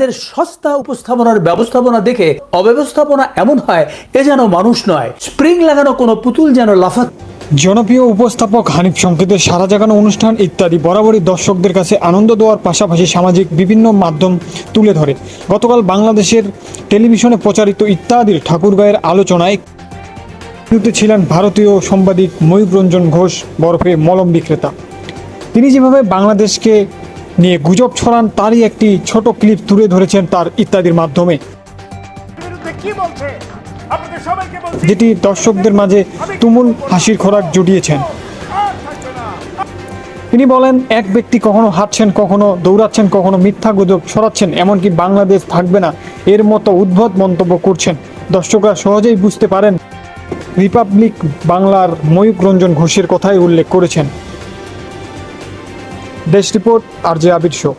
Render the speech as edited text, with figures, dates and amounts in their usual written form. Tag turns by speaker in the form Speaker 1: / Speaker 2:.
Speaker 1: এদের সস্তা উপস্থাপনার ব্যবস্থাপনা দেখে অব্যবস্থাপনা এমন হয় এ যেন মানুষ নয়, স্প্রিং লাগানো কোনো পুতুল যেন লাফাচ্ছে।
Speaker 2: জনপ্রিয় উপস্থাপক হানিফ সংকেতের সারা জাগানো অনুষ্ঠান ইত্যাদি বরাবরই দর্শকদের কাছে আনন্দ দেওয়ার পাশাপাশি সামাজিক বিভিন্ন মাধ্যম তুলে ধরে। গতকাল বাংলাদেশের টেলিভিশনে প্রচারিত ইত্যাদির ঠাকুরগাঁয়ের আলোচনায় ছিলেন ভারতীয় সাংবাদিক ময়ূর রঞ্জন ঘোষ বরফে মলম বিক্রেতা। তিনি যেভাবে বাংলাদেশকে নিয়ে গুজব ছড়ান তারই একটি ছোট ক্লিপ তুলে ধরেছেন তার ইত্যাদির মাধ্যমে, যেটি দর্শকদের মাঝে তুমুল হাসির খোরাক জুটিয়েছেন। তিনি বলেন, এক ব্যক্তি কখনো হাঁটছেন, কখনো দৌড়াচ্ছেন, কখনো মিথ্যা গুজব ছড়াচ্ছেন, এমনকি বাংলাদেশ থাকবে না এর মতো উদ্ভট মন্তব্য করছেন। দর্শকরা সহজেই বুঝতে পারেন রিপাবলিক বাংলার ময়ূর রঞ্জন ঘোষের কথাই উল্লেখ করেছেন। দেশ রিপোর্ট, RJ আবির শো।